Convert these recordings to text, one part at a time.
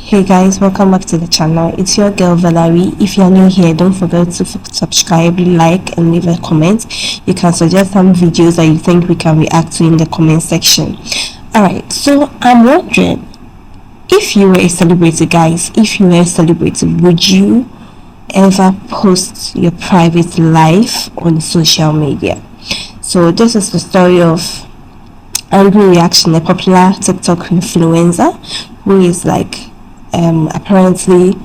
Hey guys, welcome back to the channel. It's your girl Valerie. If you're new here, don't forget to subscribe, like, and leave a comment. You can suggest some videos that you think we can react to in the comment section. Alright, so I'm wondering, if you were a celebrity, guys, if you were a celebrity, would you ever post your private life on social media? So this is the story of Angry Reaction, a popular TikTok influencer who is apparently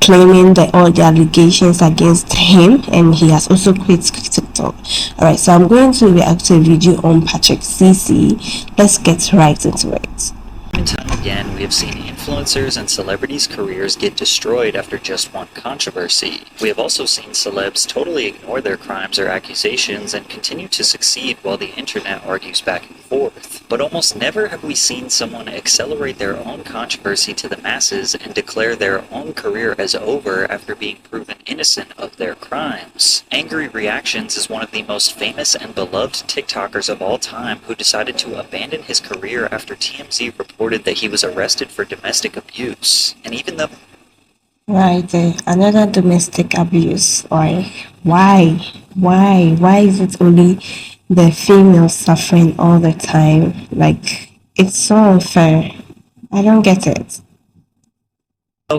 claiming that all the allegations against him, and he has also quit TikTok. Alright, so I'm going to react to a video on Patrick CC. Let's get right into it. Time and again, we have seen influencers and celebrities' careers get destroyed after just one controversy. We have also seen celebs totally ignore their crimes or accusations and continue to succeed while the internet argues back and forth. But almost never have we seen someone accelerate their own controversy to the masses and declare their own career as over after being proven innocent of their crimes. Angry Reactions is one of the most famous and beloved TikTokers of all time who decided to abandon his career after TMZ reported that he was arrested for domestic abuse. And even though Another domestic abuse. Why is it only the females suffering all the time? It's so unfair. I don't get it.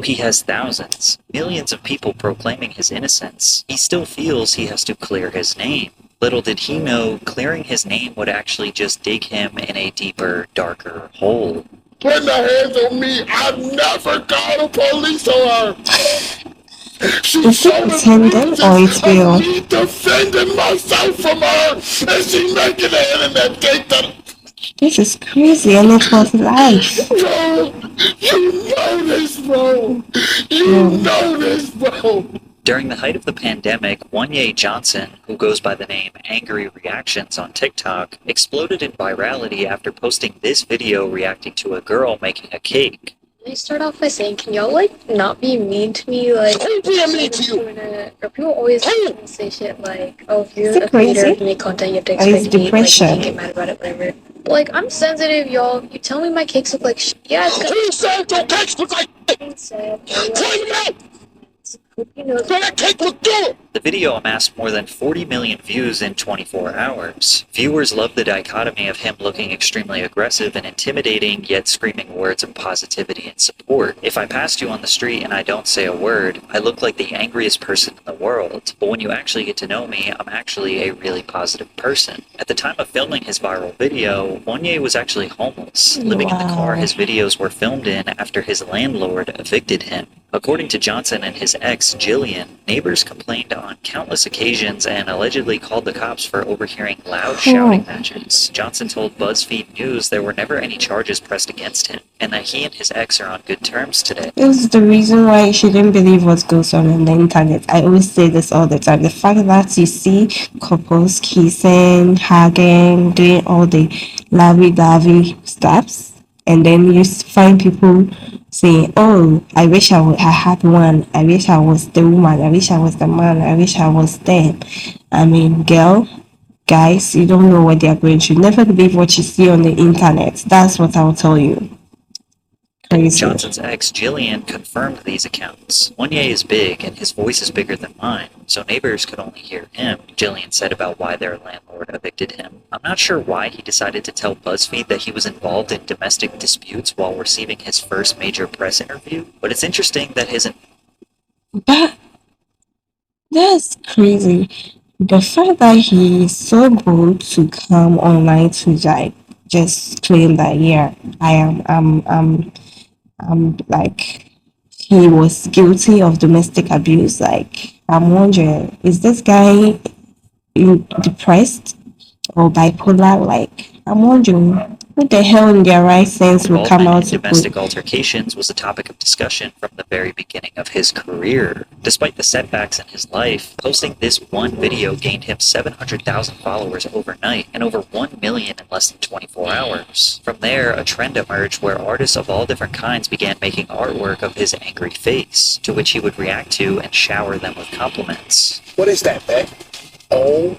he has thousands, millions of people proclaiming his innocence, he still feels he has to clear his name. Little did he know, clearing his name would actually just dig him in a deeper, darker hole. Put the hands on me. I've never called the police on her. Is it pretending or it's real? Me defending myself from her, and she making the internet think that. This is crazy, and it was live. Bro, you know this, bro. You know this, bro. During the height of the pandemic, Wonye Johnson, who goes by the name Angry Reactions on TikTok, exploded in virality after posting this video reacting to a girl making a cake. Can I start off by saying, can y'all not be mean to me? Who's being mean to you? Or people always say shit like, oh, if you're Is it a creator, crazy? you make content, you have to Or is expect me, depression? you can't get mad about it, whatever. But I'm sensitive, y'all. You tell me my cakes look like shit. Yeah, it's Who said your cakes look like said. Point it out. You know, That cake look good. The video amassed more than 40 million views in 24 hours. Viewers loved the dichotomy of him looking extremely aggressive and intimidating, yet screaming words of positivity and support. If I passed you on the street and I don't say a word, I look like the angriest person in the world. But when you actually get to know me, I'm actually a really positive person. At the time of filming his viral video, Wonye was actually homeless, living in the car his videos were filmed in after his landlord evicted him. According to Johnson and his ex, Jillian, neighbors complained on countless occasions and allegedly called the cops for overhearing loud shouting matches. Johnson told BuzzFeed News there were never any charges pressed against him, and that he and his ex are on good terms today. This is the reason why you shouldn't believe what goes on the internet. I always say this all the time. The fact that you see couples kissing, hugging, doing all the lovey-dovey stuffs, and then you find people saying, oh, I wish I had one. I wish I was the woman. I wish I was the man. I wish I was them. I mean, guys, you don't know what they are going through. Never believe what you see on the internet. That's what I'll tell you. Crazy. Johnson's ex, Jillian, confirmed these accounts. Wonye is big, and his voice is bigger than mine, so neighbors could only hear him, Jillian said about why their landlord evicted him. I'm not sure why he decided to tell BuzzFeed that he was involved in domestic disputes while receiving his first major press interview, but it's interesting that his... That's crazy. The fact that he is so bold to come online to just claim that, yeah, he was guilty of domestic abuse. I'm wondering, is this guy depressed or bipolar? I'm wondering, who the hell in their right sense will come out to domestic altercations was a topic of discussion from the very beginning of his career. Despite the setbacks in his life, posting this one video gained him 700,000 followers overnight and over 1 million in less than 24 hours. From there, a trend emerged where artists of all different kinds began making artwork of his angry face, to which he would react to and shower them with compliments. What is that, man? Oh,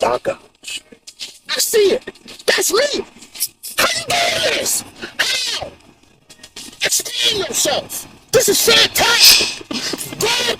my gosh. I see it. That's me. How you doing this? How? Explain yourself. This is fantastic. God,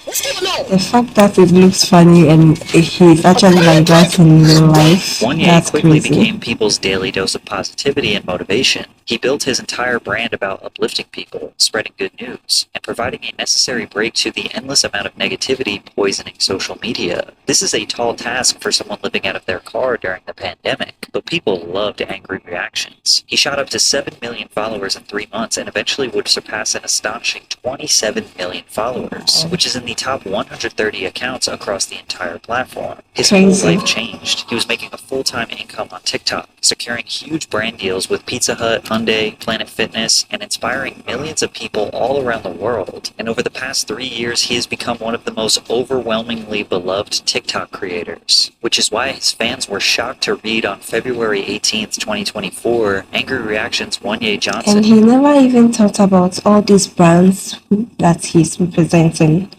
what's going on? The fact that it looks funny and he's actually like that in real life, Wanye that's quickly crazy. became people's daily dose of positivity and motivation. He built his entire brand about uplifting people, spreading good news, and providing a necessary break to the endless amount of negativity poisoning social media. This is a tall task for someone living out of their car during the pandemic, but people loved angry reactions. He shot up to 7 million followers in 3 months and eventually would surpass an astonishing 27 million followers, which is in the top 130 accounts across the entire platform. His whole Crazy. life changed. He was making a full-time income on TikTok, securing huge brand deals with Pizza Hut, Hyundai, Planet Fitness, and inspiring millions of people all around the world. And over the past 3 years, he has become one of the most overwhelmingly beloved TikTok creators, which is why his fans were shocked to read on February 18th, 2024, Angry Reactions Wanye Johnson. And he never even thought about all these brands that he's representing.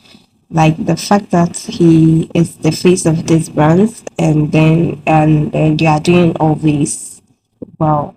Like the fact that he is the face of these brands and then they are doing all this. Wow.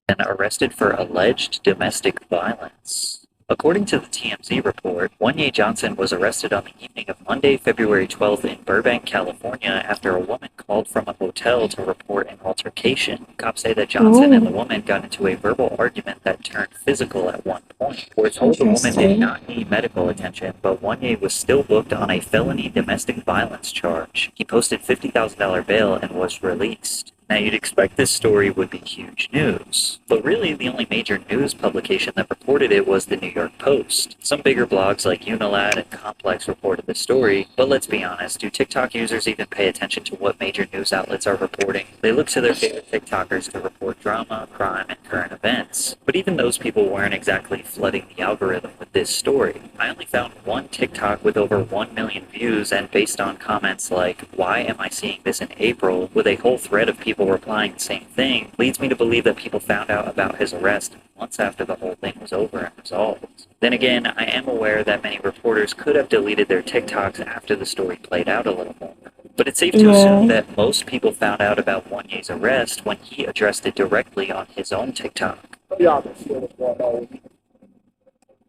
And arrested for alleged domestic violence. According to the TMZ report, Wanye Johnson was arrested on the evening of Monday, February 12th in Burbank, California, after a woman called from a hotel to report an altercation. Cops say that Johnson and the woman got into a verbal argument that turned physical at one point. We're told the woman did Interesting. not need medical attention, but Wanye was still booked on a felony domestic violence charge. He posted $50,000 bail and was released. Now, you'd expect this story would be huge news, but really the only major news publication that reported it was the New York Post. Some bigger blogs like Unilat and Complex reported the story, but let's be honest, do TikTok users even pay attention to what major news outlets are reporting? They look to their favorite TikTokers to report drama, crime, and current events. But even those people weren't exactly flooding the algorithm with this story. I only found one TikTok with over 1 million views, and based on comments like, "Why am I seeing this in April?" with a whole thread of people replying the same thing, leads me to believe that people found out about his arrest months after the whole thing was over and resolved. Then again, I am aware that many reporters could have deleted their TikToks after the story played out a little more. But it's safe to assume that most people found out about Wanye's arrest when he addressed it directly on his own TikTok. Y'all can see what's going on with me.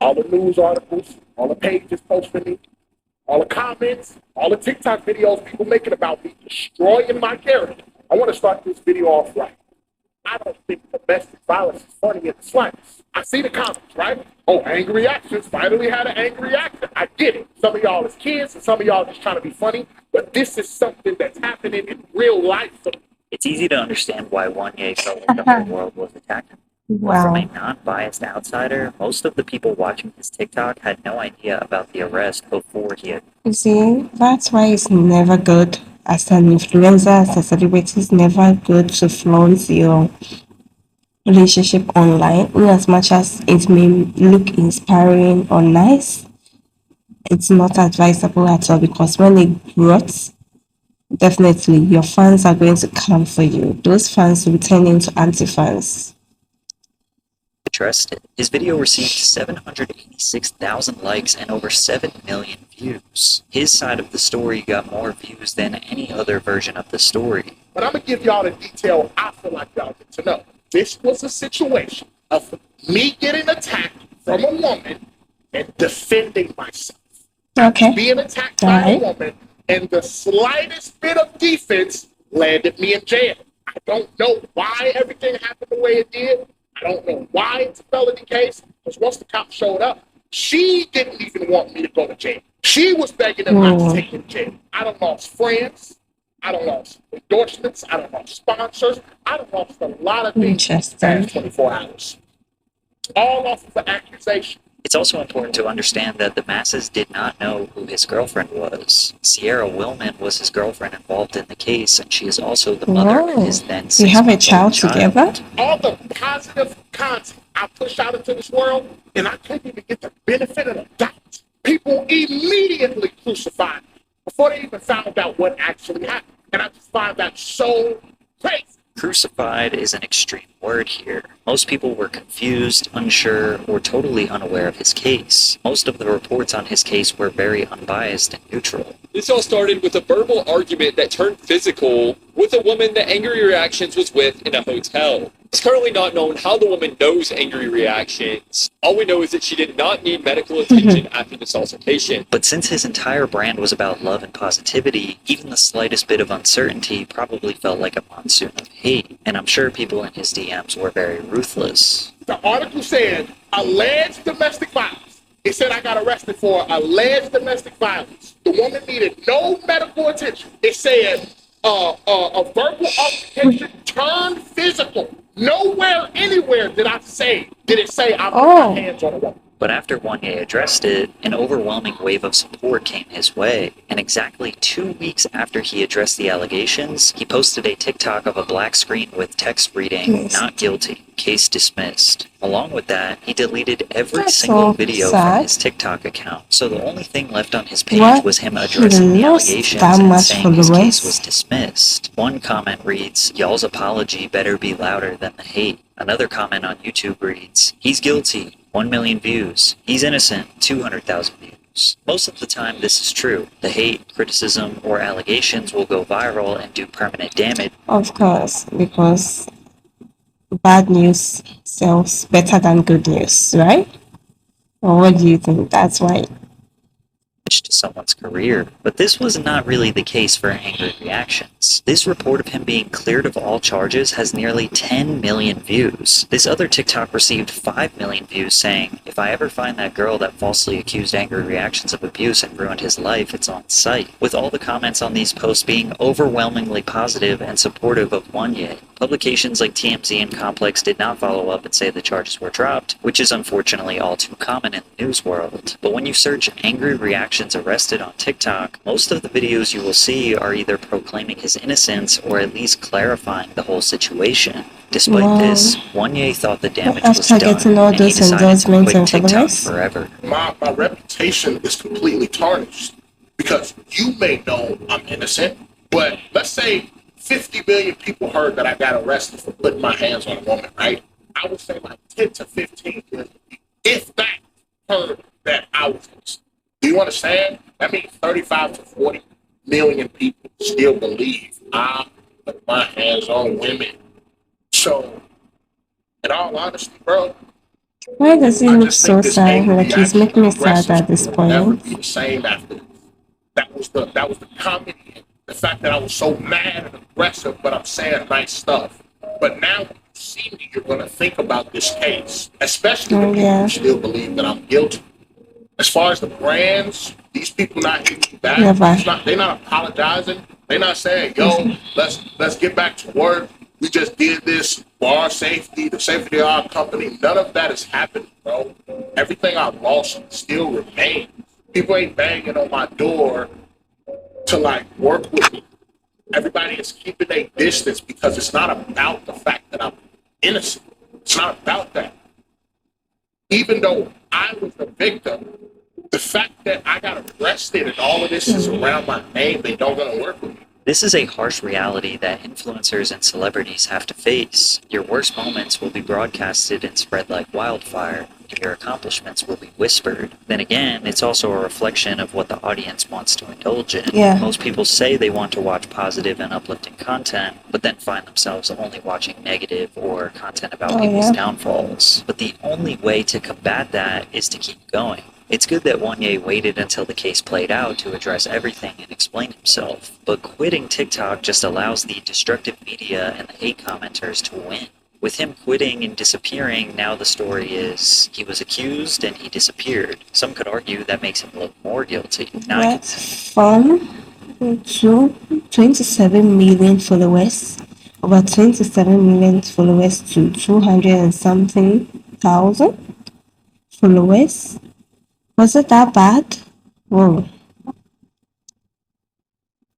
All the news articles, all the pages posting me, all the comments, all the TikTok videos people making about me, destroying my character. I want to start this video off right. I don't think domestic violence is funny in the slightest. I see the comments, right? Oh, angry reactions. Finally had an angry reaction. I get it. Some of y'all is kids and some of y'all just trying to be funny, but this is something that's happening in real life. It's easy to understand why Wanye felt like the whole world was attacking him. But from a non-biased outsider, most of the people watching his TikTok had no idea about the arrest before he had. You see, that's why it's never good as an influencer, as a celebrity, it's never good to flaunt your relationship online. In as much as it may look inspiring or nice, it's not advisable at all because when it rots, definitely your fans are going to come for you. Those fans will turn into anti-fans. Addressed it. His video received 786,000 likes and over 7 million views. His side of the story got more views than any other version of the story. But I'm going to give y'all the detail I feel like y'all need to know. This was a situation of me getting attacked from a woman and defending myself. Okay. Being attacked by a woman and the slightest bit of defense landed me in jail. I don't know why everything happened the way it did. I don't know why it's a felony case, because once the cops showed up, she didn't even want me to go to jail. She was begging them not to take me to jail. I done lost friends. I done lost endorsements. I done lost sponsors. I done lost a lot of things in the past 24 hours. All off of an accusation. It's also important to understand that the masses did not know who his girlfriend was. Sierra Willman was his girlfriend involved in the case, and she is also the mother of his then 6-month-old You have a child together? All the positive content I push out into this world, and I couldn't even get the benefit of the doubt. People immediately crucified me before they even found out what actually happened. And I just find that so crazy. Crucified is an extreme word here. Most people were confused, unsure, or totally unaware of his case. Most of the reports on his case were very unbiased and neutral. This all started with a verbal argument that turned physical with a woman that Angry Reactions was with in a hotel. It's currently not known how the woman knows angry reactions. All we know is that she did not need medical attention after this altercation. But since his entire brand was about love and positivity, even the slightest bit of uncertainty probably felt like a monsoon of hate. And I'm sure people in his DMs were very ruthless. The article said alleged domestic violence. It said I got arrested for alleged domestic violence. The woman needed no medical attention. It said a verbal altercation turned physical. Nowhere, anywhere did it say I put my hands on a woman. But after Wanye addressed it, an overwhelming wave of support came his way. And exactly 2 weeks after he addressed the allegations, he posted a TikTok of a black screen with text reading, "Not guilty, case dismissed." Along with that, he deleted every single video from his TikTok account. So the only thing left on his page was him addressing the allegations and saying his case was dismissed. One comment reads, "Y'all's apology better be louder than the hate." Another comment on YouTube reads, "He's guilty, 1 million views. He's innocent, 200,000 views." Most of the time this is true. The hate, criticism, or allegations will go viral and do permanent damage. Of course, because bad news sells better than good news, right? Or what do you think? That's why. To someone's career. But this was not really the case for Angry Reactions. This report of him being cleared of all charges has nearly 10 million views. This other TikTok received 5 million views saying, "If I ever find that girl that falsely accused Angry Reactions of abuse and ruined his life, it's on site." With all the comments on these posts being overwhelmingly positive and supportive of Wanye. Publications like TMZ and Complex did not follow up and say the charges were dropped, which is unfortunately all too common in the news world. But when you search Angry Reactions arrested on TikTok, most of the videos you will see are either proclaiming his innocence or at least clarifying the whole situation. Despite this, Wanye thought the damage was done, and he decided to quit TikTok forever. My reputation is completely tarnished because you may know I'm innocent, but let's say 50 million people heard that I got arrested for putting my hands on a woman, right? I would say like 10 to 15 million people, if that, heard that I was innocent. Do you understand? That means 35 to 40 million people still believe I put my hands on women. So, in all honesty, bro, Why does he look so sad? Like he's making me sad at this point. Never be the same after. That was the comedy. The fact that I was so mad and aggressive, but I'm saying nice stuff. But now when you see me, you're gonna think about this case, especially the people who still believe that I'm guilty. As far as the brands, these people not hitting me back. They're not apologizing. They're not saying, "Yo, let's get back to work. We just did this for our safety, the safety of our company." None of that has happened, bro. Everything I lost still remains. People ain't banging on my door to like work with me. Everybody is keeping their distance because it's not about the fact that I'm innocent. It's not about that. Even though I was the victim, the fact that I got arrested and all of this is around my name, they don't want to work with me. This is a harsh reality that influencers and celebrities have to face. Your worst moments will be broadcasted and spread like wildfire, and your accomplishments will be whispered. Then again, it's also a reflection of what the audience wants to indulge in. Yeah. Most people say they want to watch positive and uplifting content, but then find themselves only watching negative or content about people's downfalls. But the only way to combat that is to keep going. It's good that Wanye waited until the case played out to address everything and explain himself, but quitting TikTok just allows the destructive media and the hate commenters to win. With him quitting and disappearing, now the story is he was accused and he disappeared. Some could argue that makes him look more guilty. That's fun. 27 million followers. Over 27 million followers to 200 and something thousand followers. Was it that bad? Whoa.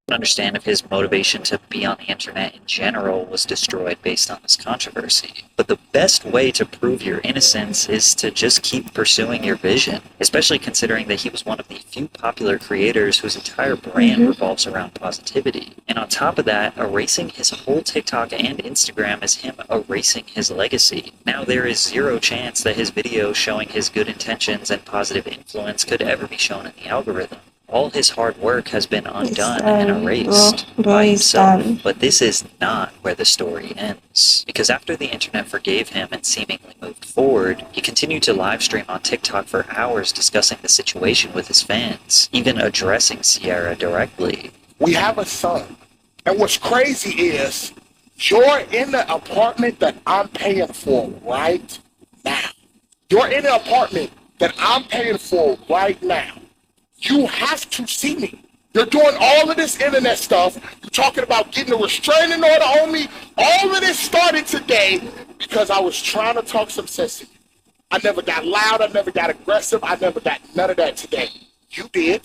Understand if his motivation to be on the internet in general was destroyed based on this controversy. But the best way to prove your innocence is to just keep pursuing your vision, especially considering that he was one of the few popular creators whose entire brand revolves around positivity. And on top of that, erasing his whole TikTok and Instagram is him erasing his legacy. Now there is zero chance that his video showing his good intentions and positive influence could ever be shown in the algorithm. All his hard work has been It's undone and done, bro. erased Bro, by it's himself. done. But this is not where the story ends. Because after the internet forgave him and seemingly moved forward, he continued to live stream on TikTok for hours discussing the situation with his fans, even addressing Sierra directly. We have a son. And what's crazy is you're in the apartment that I'm paying for right now. You're in the apartment that I'm paying for right now. You have to see me. You're doing all of this internet stuff. You're talking about getting a restraining order on me. All of this started today because I was trying to talk some sense to you. I never got loud. I never got aggressive. I never got none of that today. You did.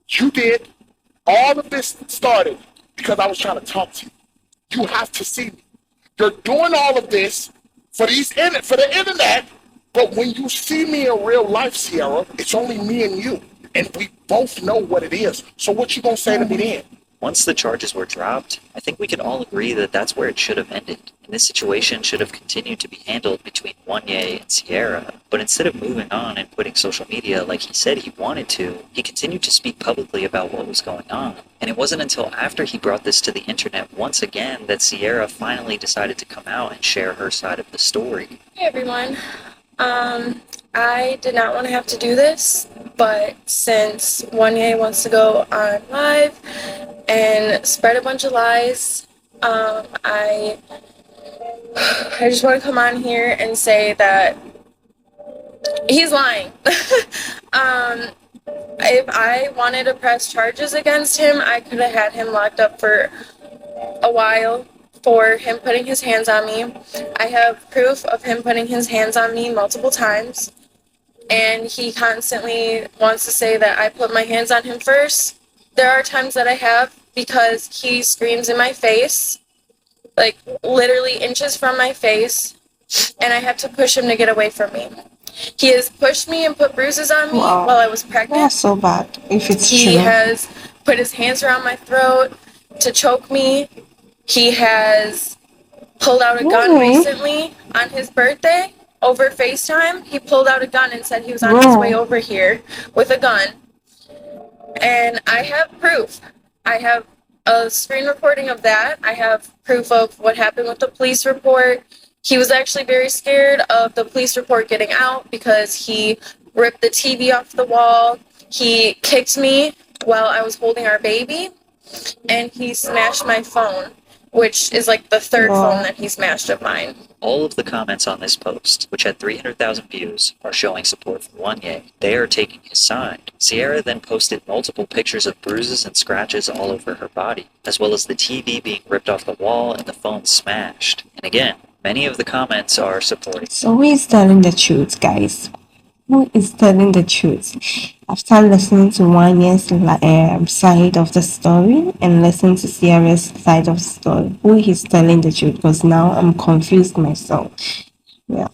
You did. All of this started because I was trying to talk to you. You have to see me. You're doing all of this for the internet, but when you see me in real life, Sierra, it's only me and you. And we both know what it is. So what you gonna say to me then? Once the charges were dropped, I think we can all agree that that's where it should have ended. And this situation should have continued to be handled between Wanye and Sierra. But instead of moving on and quitting social media like he said he wanted to, he continued to speak publicly about what was going on. And it wasn't until after he brought this to the internet once again that Sierra finally decided to come out and share her side of the story. Hey everyone. I did not want to have to do this, but since Wanye wants to go on live and spread a bunch of lies, I just want to come on here and say that he's lying. If I wanted to press charges against him, I could have had him locked up for a while for him putting his hands on me. I have proof of him putting his hands on me multiple times, and he constantly wants to say that I put my hands on him first. There are times that I have because he screams in my face, like literally inches from my face, and I have to push him to get away from me. He has pushed me and put bruises on me Wow. while I was pregnant. That's so bad, if it's He true. has put his hands around my throat to choke me. He has pulled out a gun Really? recently on his birthday over FaceTime. He pulled out a gun and said he was on his Wow. way over here with a gun. And I have proof. I have a screen recording of that. I have proof of what happened with the police report. He was actually very scared of the police report getting out because he ripped the TV off the wall. He kicked me while I was holding our baby, and he smashed my phone, which is like the third Wow. phone that he smashed of mine. All of the comments on this post, which had 300,000 views, are showing support for Wanye. They are taking his side. Sierra then posted multiple pictures of bruises and scratches all over her body, as well as the TV being ripped off the wall and the phone smashed. And again, many of the comments are supporting. So who is telling the truth, guys? Who is telling the truth? After listening to Wanye's side of the story and listening to Sierra's side of the story, who is telling the truth? Because now I'm confused myself. Yeah.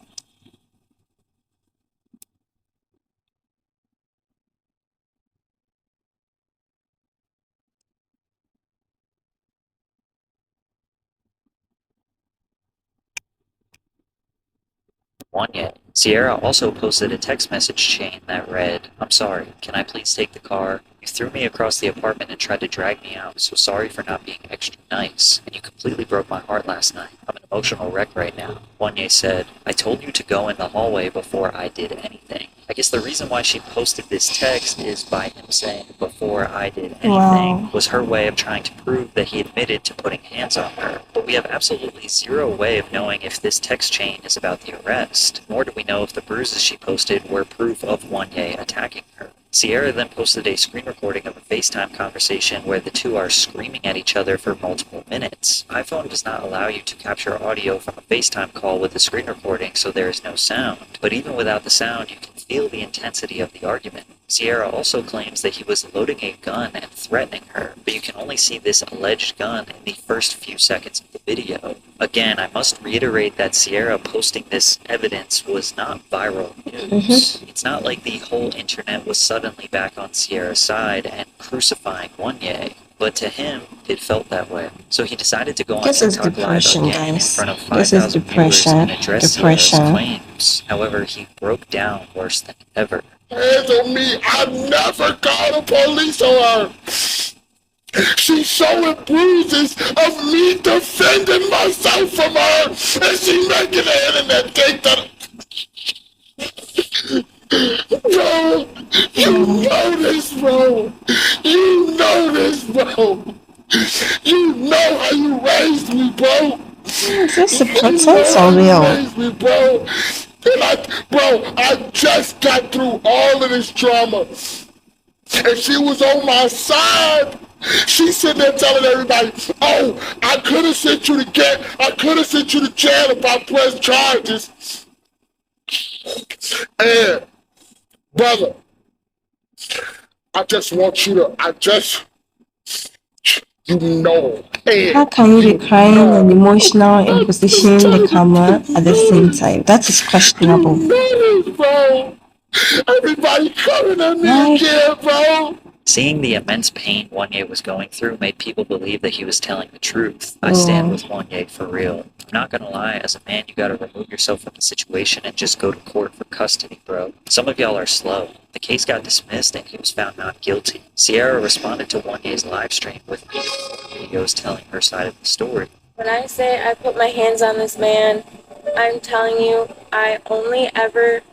Wanye. Sierra also posted a text message chain that read, "I'm sorry, can I please take the car? You threw me across the apartment and tried to drag me out, so sorry for not being extra nice. And you completely broke my heart last night. I'm an emotional wreck right now." Wanye said, "I told you to go in the hallway before I did anything." I guess the reason why she posted this text is by him saying, "before I did anything," Wow. was her way of trying to prove that he admitted to putting hands on her. But we have absolutely zero way of knowing if this text chain is about the arrest, nor do we know if the bruises she posted were proof of Wanye attacking her. Sierra then posted a screen recording of a FaceTime conversation where the two are screaming at each other for multiple minutes. iPhone does not allow you to capture audio from a FaceTime call with a screen recording, so there is no sound. But even without the sound, you can feel the intensity of the argument. Sierra also claims that he was loading a gun and threatening her, but you can only see this alleged gun in the first few seconds of the video. Again, I must reiterate that Sierra posting this evidence was not viral news. It's not like the whole internet was suddenly back on Sierra's side and crucifying Wanye. But to him, it felt that way. So he decided to go on This is TikTok Live depression, again in guys. front of This is 5,000 viewers depression. and address Sierra's Depression. claims. However, he broke down worse than ever. hands on me. I never called the police on her. She's showing bruises of me defending myself from her, and she making the internet think that. Bro, you know this, bro. You know this, bro. You know how you raised me, bro. Is this a pretense or real? Raised me, bro. And I just got through all of this trauma, and she was on my side. She's sitting there telling everybody, "Oh, I could have sent you to jail if I pressed charges." And brother, I just want you to, you know. How can you be crying and emotional and positioning the camera at the same time? That is questionable. You know this, bro. Everybody coming at me again, bro. Seeing the immense pain Wanye was going through made people believe that he was telling the truth. I stand with Wanye for real. I'm not gonna lie, as a man, you gotta remove yourself from the situation and just go to court for custody, bro. Some of y'all are slow. The case got dismissed and he was found not guilty. Sierra responded to Wanye's live stream with videos telling her side of the story. When I say I put my hands on this man, I'm telling you, I only ever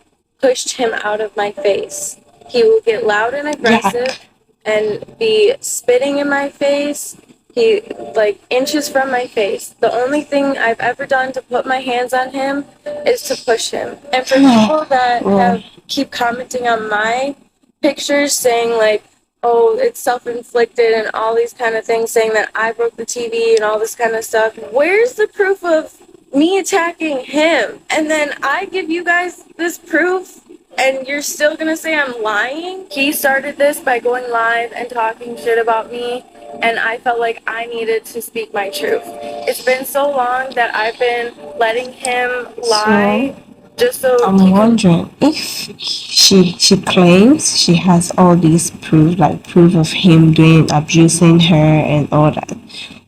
pushed him out of my face. He will get loud and aggressive and be spitting in my face. He, like, inches from my face. The only thing I've ever done to put my hands on him is to push him. And for people that keep commenting on my pictures saying, like, oh, it's self-inflicted and all these kind of things, saying that I broke the TV and all this kind of stuff, where's the proof of me attacking him? And then I give you guys this proof and you're still gonna say I'm lying? He started this by going live and talking shit about me, and I felt like I needed to speak my truth. It's been so long that I've been letting him lie just so I'm wondering if she claims she has all these proof of him abusing her and all that.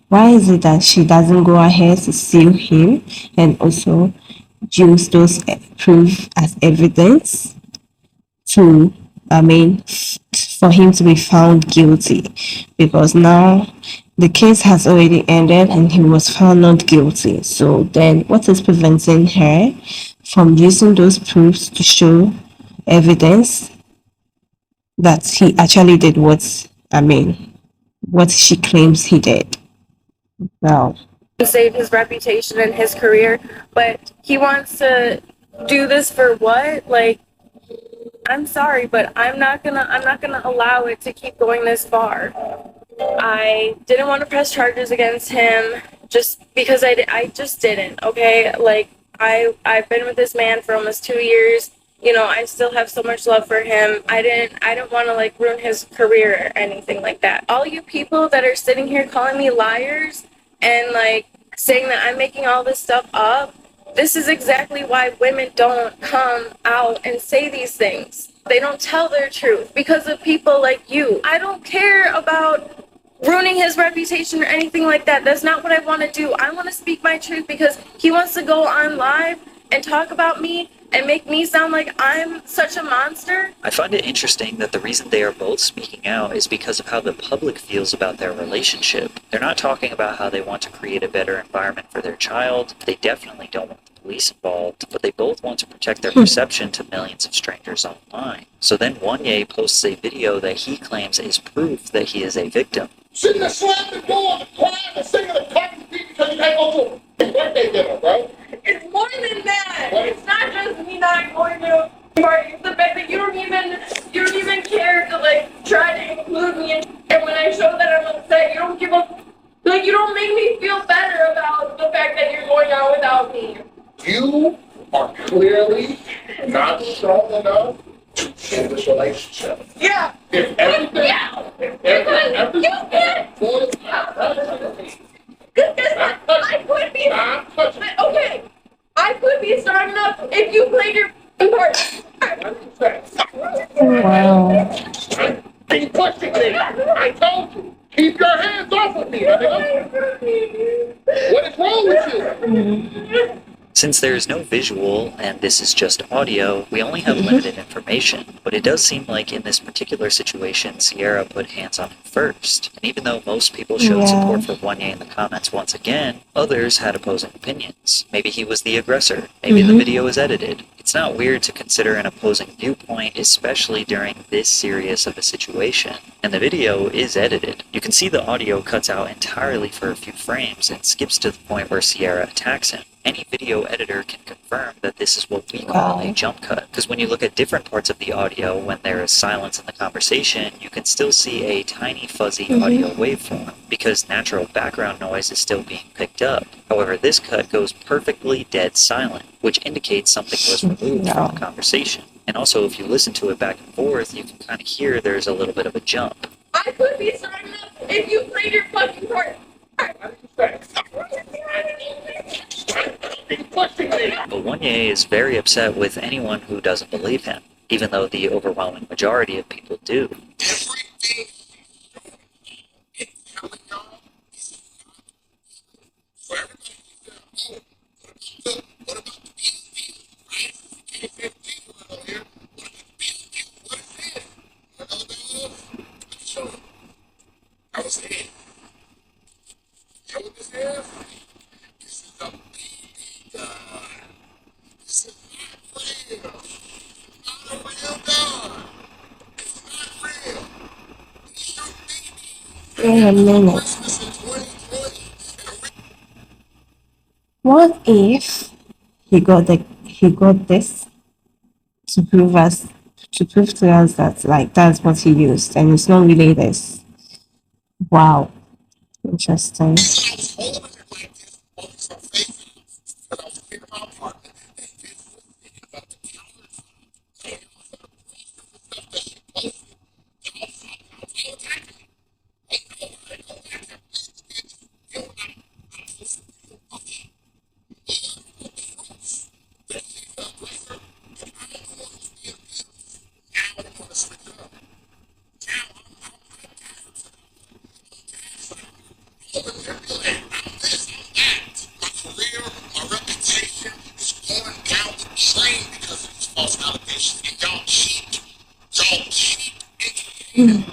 Why is it that she doesn't go ahead to sue him and also use those proof as evidence to, for him to be found guilty? Because now the case has already ended and he was found not guilty. So then what is preventing her from using those proofs to show evidence that he actually did what she claims he did? Now, to save his reputation and his career, but he wants to do this for what? Like, I'm sorry, but I'm not gonna allow it to keep going this far. I didn't want to press charges against him just because I just didn't. Okay, like I've been with this man for almost 2 years. You know, I still have so much love for him. I didn't want to like ruin his career or anything like that. All you people that are sitting here calling me liars and like saying that I'm making all this stuff up, this is exactly why women don't come out and say these things. They don't tell their truth because of people like you. I don't care about ruining his reputation or anything like that. That's not what I want to do. I want to speak my truth because he wants to go on live and talk about me and make me sound like I'm such a monster. I find it interesting that the reason they are both speaking out is because of how the public feels about their relationship. They're not talking about how they want to create a better environment for their child. They definitely don't want the police involved, but they both want to protect their perception to millions of strangers online. So then Wanye posts a video that he claims is proof that he is a victim. Shouldn't have slammed the door on the crowd and singing the Cardi B because you can't go to a birthday dinner, bro. It's more than that. It's not just me not going to a party. It's the fact that you don't even care to like try to include me in. And when I show that I'm upset, you don't give a like. You don't make me feel better about the fact that you're going out without me. You are clearly not strong enough in this relationship. Yeah. If everything, You can't. I could be. Okay. I could be strong enough if you played your part. wow. Keep pushing me. I told you. Keep your hands off of me, nigga. What is wrong with you? Since there is no visual and this is just audio, we only have limited information, but it does seem like in this particular situation, Sierra put hands on him first. And even though most people showed support for Wanye in the comments once again, others had opposing opinions. Maybe he was the aggressor. Maybe the video is edited. It's not weird to consider an opposing viewpoint, especially during this serious of a situation. And the video is edited. You can see the audio cuts out entirely for a few frames and skips to the point where Sierra attacks him. Any video editor can confirm that this is what we call a jump cut. Because when you look at different parts of the audio, when there is silence in the conversation, you can still see a tiny fuzzy audio waveform, because natural background noise is still being picked up. However, this cut goes perfectly dead silent, which indicates something was removed from the conversation. And also, if you listen to it back and forth, you can kind of hear there's a little bit of a jump. I could be signing up if you played your fucking part. But Wanye is very upset with anyone who doesn't believe him, even though the overwhelming majority of people do. Wait a minute. What if he got this to prove to us that like that's what he used and it's not really this? Wow. Interesting.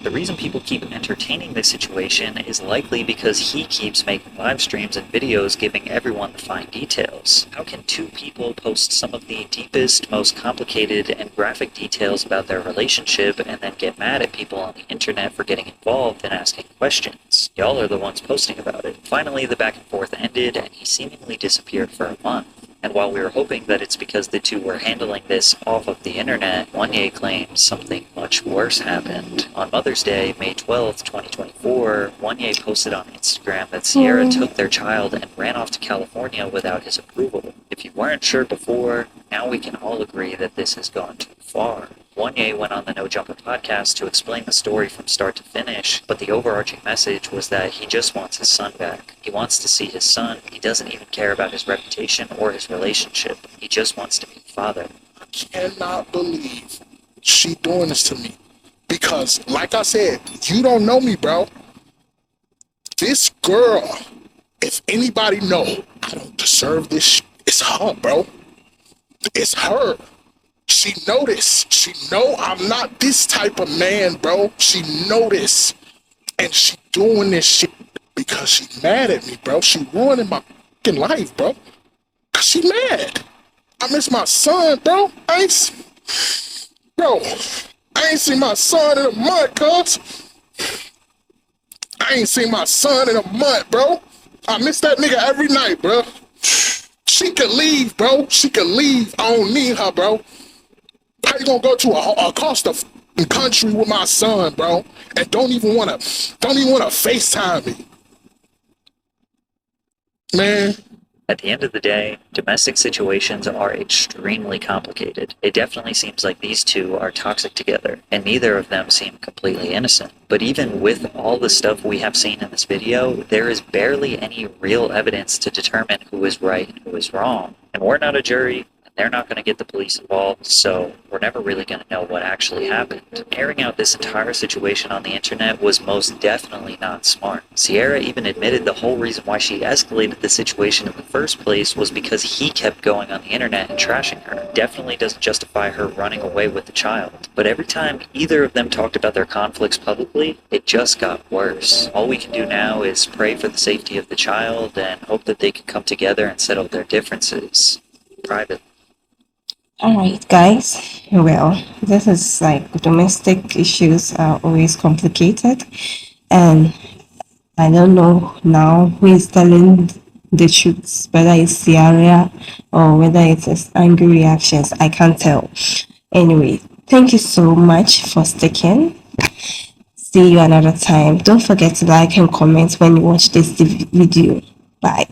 The reason people keep entertaining this situation is likely because he keeps making live streams and videos giving everyone the fine details. How can two people post some of the deepest, most complicated, and graphic details about their relationship and then get mad at people on the internet for getting involved and asking questions? Y'all are the ones posting about it. Finally, the back and forth ended and he seemingly disappeared for a month. And while we were hoping that it's because the two were handling this off of the internet, Wanye claims something much worse happened. On Mother's Day, May 12th, 2024, Wanye posted on Instagram that Sierra took their child and ran off to California without his approval. If you weren't sure before, now we can all agree that this has gone too far. Wanye went on the No Jumper podcast to explain the story from start to finish, but the overarching message was that he just wants his son back. He wants to see his son. He doesn't even care about his reputation or his relationship. He just wants to be a father. I cannot believe she doing this to me. Because, like I said, you don't know me, bro. This girl, if anybody know I don't deserve this shit, it's her, bro. It's her. She know this. She know I'm not this type of man, bro. She know this. And she doing this shit because she mad at me, bro. She ruining my fucking life, bro. Cause she mad. I miss my son, bro. I ain't seen my son in a month, cuz. I ain't seen my son in a month, bro. I miss that nigga every night, bro. She could leave, bro. She could leave. I don't need her, bro. How you gonna go to across the country with my son, bro, and don't even wanna FaceTime me, man? At the end of the day, domestic situations are extremely complicated. It definitely seems like these two are toxic together, and neither of them seem completely innocent. But even with all the stuff we have seen in this video, there is barely any real evidence to determine who is right and who is wrong. And we're not a jury, and They're not going to get the police involved, so we're never really going to know what actually happened. Airing out this entire situation on the internet was most definitely not smart. Sierra even admitted the whole reason why she escalated the situation in the first place was because he kept going on the internet and trashing her. Definitely doesn't justify her running away with the child. But every time either of them talked about their conflicts publicly, it just got worse. All we can do now is pray for the safety of the child and hope that they can come together and settle their differences privately. Alright, guys. Well, this is like domestic issues are always complicated, and I don't know now who is telling the truth, whether it's Sierra or whether it is angry reactions. I can't tell. Anyway, thank you so much for sticking. See you another time. Don't forget to like and comment when you watch this video. Bye.